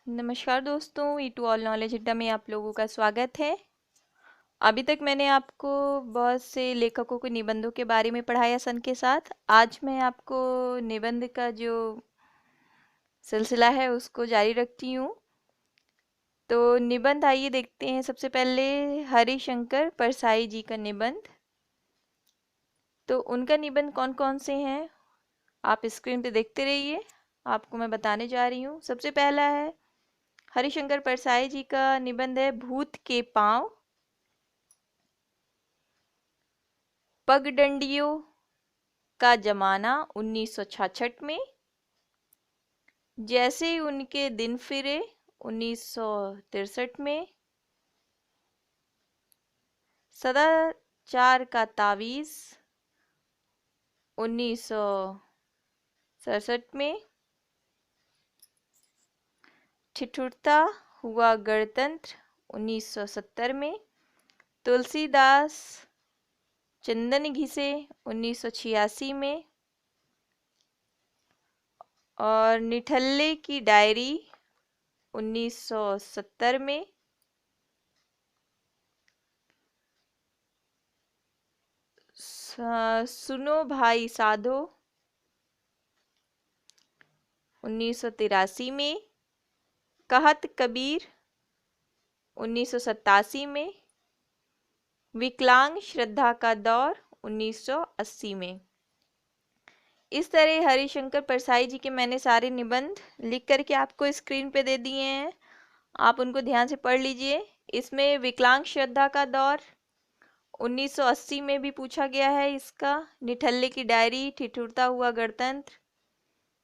नमस्कार दोस्तों, ई two all knowledge अड्डा में आप लोगों का स्वागत है। अभी तक मैंने आपको बहुत से लेखकों के निबंधों के बारे में पढ़ाया सन के साथ। आज मैं आपको निबंध का जो सिलसिला है उसको जारी रखती हूँ। तो निबंध आइए देखते हैं। सबसे पहले हरिशंकर परसाई जी का निबंध। तो उनका निबंध कौन कौन से हैं आप स्क्रीन पे देखते रहिए। आपको मैं बताने जा रही हूँ। सबसे पहला है हरिशंकर परसाई जी का निबंध है भूत के पांव। पगडंडियों का जमाना 1966 में। जैसे ही उनके दिन फिरे 1963 में। सदाचार का तावीज 1967 में। ठिठुरता हुआ गणतंत्र 1970 में। तुलसीदास चंदन घिसे 1986 में। और निठल्ले की डायरी 1970 में। सुनो भाई साधो 1983 में। कहत कबीर 1987 में। विकलांग श्रद्धा का दौर 1980 में। इस तरह हरिशंकर परसाई जी के मैंने सारे निबंध लिख करके आपको स्क्रीन पे दे दिए हैं। आप उनको ध्यान से पढ़ लीजिए। इसमें विकलांग श्रद्धा का दौर 1980 में भी पूछा गया है इसका। निठल्ले की डायरी, ठिठुरता हुआ गणतंत्र,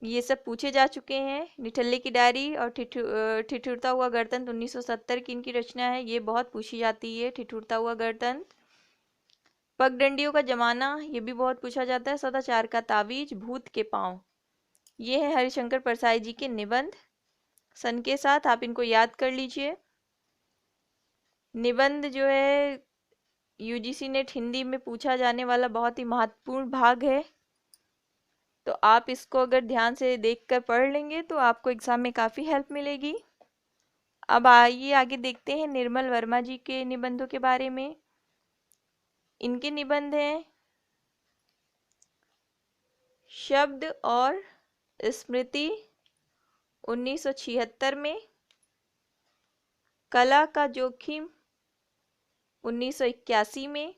ये सब पूछे जा चुके हैं। निठल्ले की डायरी और ठिठुरता हुआ गणतंत्र 1970 की इनकी रचना है। ये बहुत पूछी जाती है ठिठुरता हुआ गणतंत्र। पगडंडियों का जमाना, ये भी बहुत पूछा जाता है। सदाचार का तावीज, भूत के पांव, ये है हरिशंकर परसाई जी के निबंध। सन के साथ आप इनको याद कर लीजिए। निबंध जो है यूजीसी नेट हिंदी में पूछा जाने वाला बहुत ही महत्वपूर्ण भाग है। तो आप इसको अगर ध्यान से देखकर पढ़ लेंगे तो आपको एग्जाम में काफ़ी हेल्प मिलेगी। अब आइए आगे देखते हैं निर्मल वर्मा जी के निबंधों के बारे में। इनके निबंध हैं शब्द और स्मृति 1976 में। कला का जोखिम 1981 में।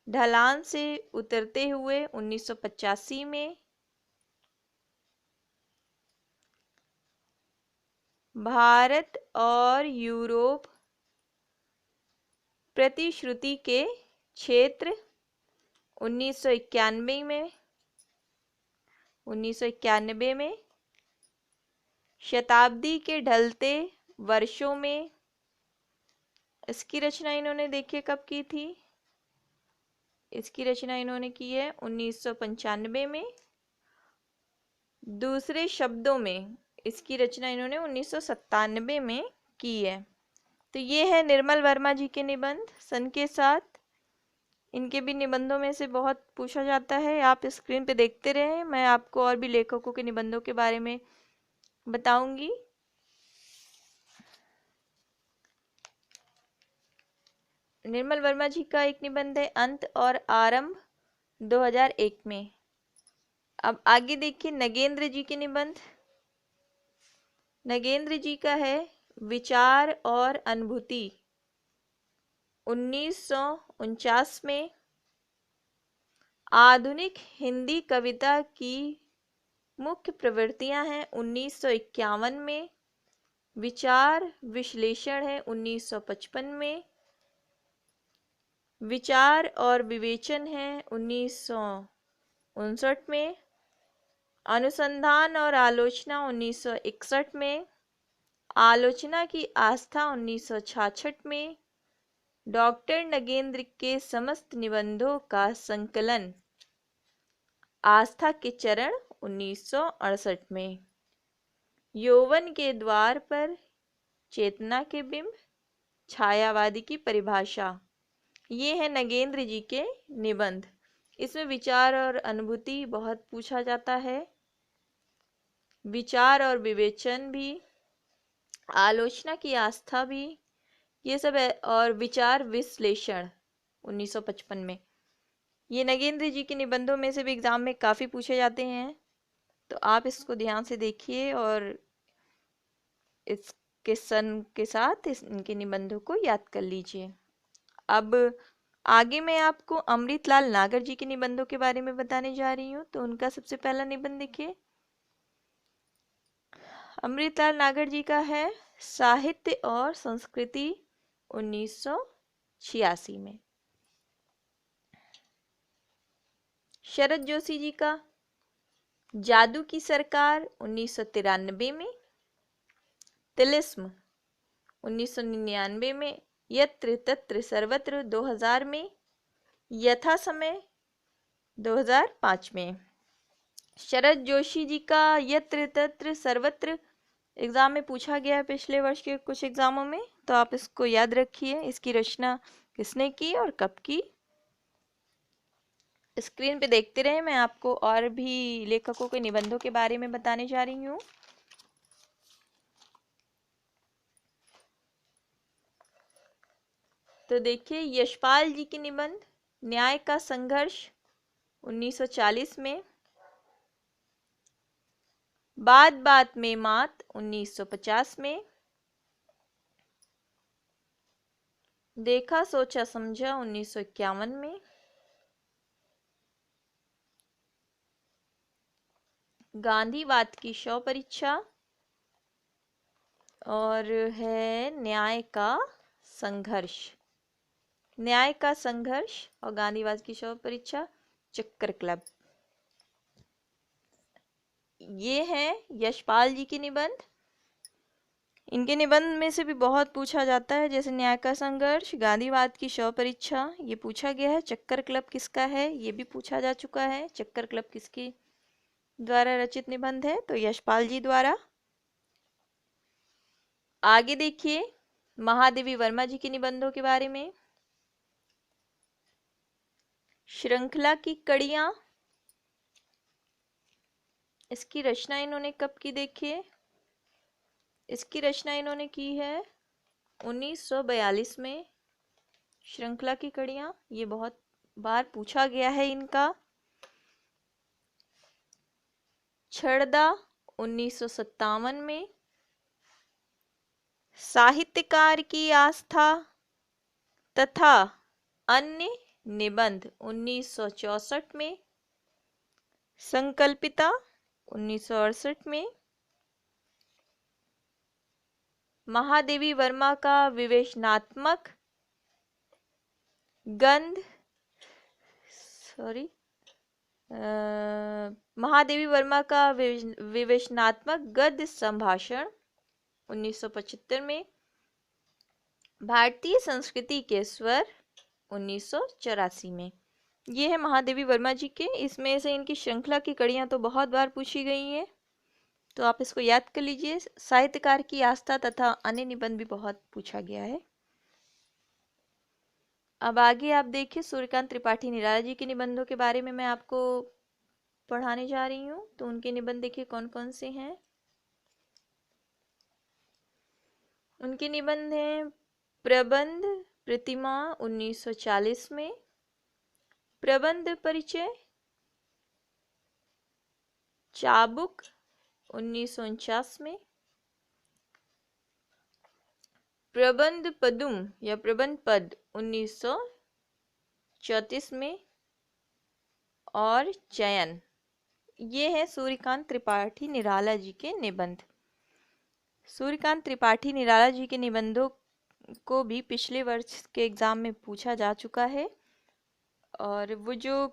ढलान से उतरते हुए 1985 में। भारत और यूरोप प्रतिश्रुति के क्षेत्र 1991 में। 1991 में। शताब्दी के ढलते वर्षों में, इसकी रचना इन्होंने देखिए कब की थी। इसकी रचना इन्होंने की है 1995 में। दूसरे शब्दों में इसकी रचना इन्होंने 1997 में की है। तो ये है निर्मल वर्मा जी के निबंध सन के साथ। इनके भी निबंधों में से बहुत पूछा जाता है। आप स्क्रीन पे देखते रहें, मैं आपको और भी लेखकों के निबंधों के बारे में बताऊंगी। निर्मल वर्मा जी का एक निबंध है अंत और आरंभ 2001 में। अब आगे देखिए नगेंद्र जी के निबंध। नगेंद्र जी का है विचार और अनुभूति 1949 में। आधुनिक हिंदी कविता की मुख्य प्रवृत्तियां हैं 1951 में। विचार विश्लेषण है 1955 में। विचार और विवेचन है 1959 में। अनुसंधान और आलोचना 1961 में। आलोचना की आस्था 1966 में। डॉक्टर नगेंद्र के समस्त निबंधों का संकलन आस्था के चरण 1968 में। यौवन के द्वार पर चेतना के बिंब, छायावादी की परिभाषा, ये है नगेंद्र जी के निबंध। इसमें विचार और अनुभूति बहुत पूछा जाता है। विचार और विवेचन भी, आलोचना की आस्था भी, ये सब है। और विचार विश्लेषण 1955 में। ये नगेंद्र जी के निबंधों में से भी एग्जाम में काफ़ी पूछे जाते हैं, तो आप इसको ध्यान से देखिए और इसके सन के साथ इनके निबंधों को याद कर लीजिए। अब आगे मैं आपको अमृतलाल नागर जी के निबंधों के बारे में बताने जा रही हूँ। तो उनका सबसे पहला निबंध देखिए। अमृतलाल नागर जी का है साहित्य और संस्कृति 1986 में। शरद जोशी जी का जादू की सरकार 1993 में। तिलिस्म 1999 में। यत्र तत्र सर्वत्र 2000 में। यथा समय 2005 में। शरद जोशी जी का यत्र तत्र सर्वत्र एग्जाम में पूछा गया है पिछले वर्ष के कुछ एग्जामों में, तो आप इसको याद रखिए। इसकी रचना किसने की और कब की। स्क्रीन पे देखते रहे, मैं आपको और भी लेखकों के निबंधों के बारे में बताने जा रही हूँ। तो देखिए यशपाल जी के निबंध न्याय का संघर्ष 1940 में। बात बात में मात 1950 में। देखा सोचा समझा 1951 में। गांधीवाद की शव परीक्षा और है न्याय का संघर्ष। न्याय का संघर्ष और गांधीवाद की शव परीक्षा चक्कर क्लब। ये हैं यशपाल जी के निबंध। इनके निबंध में से भी बहुत पूछा जाता है, जैसे न्याय का संघर्ष, गांधीवाद की शव परीक्षा, ये पूछा गया है। चक्कर क्लब किसका है, ये भी पूछा जा चुका है। चक्कर क्लब किसके द्वारा रचित निबंध है, तो यशपाल जी द्वारा। आगे देखिए महादेवी वर्मा जी के निबंधों के बारे में। श्रृंखला की कड़ियां, इसकी रचना इन्होंने कब की देखिए। इसकी रचना इन्होंने की है 1942 में। श्रृंखला की कड़ियां, ये बहुत बार पूछा गया है इनका। छड़दा 1957 में। साहित्यकार की आस्था तथा अन्य निबंध 1964 में। संकल्पिता 1968 में। महादेवी वर्मा का विवेचनात्मक गंध महादेवी वर्मा का विवेचनात्मक गद्य संभाषण 1975 में। भारतीय संस्कृति के स्वर 1984 में। ये है महादेवी वर्मा जी के। इसमें से इनकी श्रृंखला की कड़ियां तो बहुत बार पूछी गई हैं, तो आप इसको याद कर लीजिए। साहित्यकार की आस्था तथा अन्य निबंध भी बहुत पूछा गया है। अब आगे आप देखिए सूर्यकांत त्रिपाठी निराला जी के निबंधों के बारे में मैं आपको पढ़ाने जा रही हूँ। तो उनके निबंध देखिए कौन कौन से हैं। उनके निबंध हैं प्रबंध प्रतिमा 1940 में। प्रबंध परिचय चाबुक 1949 में। प्रबंध पदुम या प्रबंध पद 1934 में। और चयन, ये है सूर्यकांत त्रिपाठी निराला जी के निबंध। सूर्यकांत त्रिपाठी निराला जी के निबंधों को भी पिछले वर्ष के एग्जाम में पूछा जा चुका है, और वो जो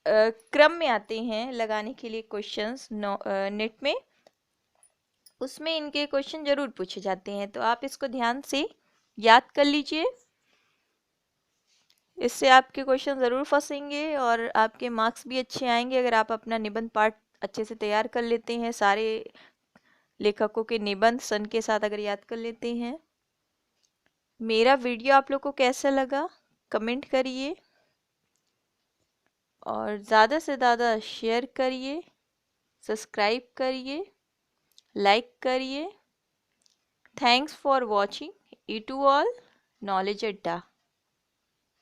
क्रम में आते हैं लगाने के लिए क्वेश्चंस नेट में, उसमें इनके क्वेश्चन जरूर पूछे जाते हैं। तो आप इसको ध्यान से याद कर लीजिए, इससे आपके क्वेश्चन ज़रूर फंसेंगे और आपके मार्क्स भी अच्छे आएंगे अगर आप अपना निबंध पाठ अच्छे से तैयार कर लेते हैं। सारे लेखकों के निबंध सन के साथ अगर याद कर लेते हैं। मेरा वीडियो आप लोग को कैसा लगा कमेंट करिए और ज़्यादा से ज़्यादा शेयर करिए, सब्सक्राइब करिए लाइक करिए। Thanks for watching E two all knowledge अड्डा।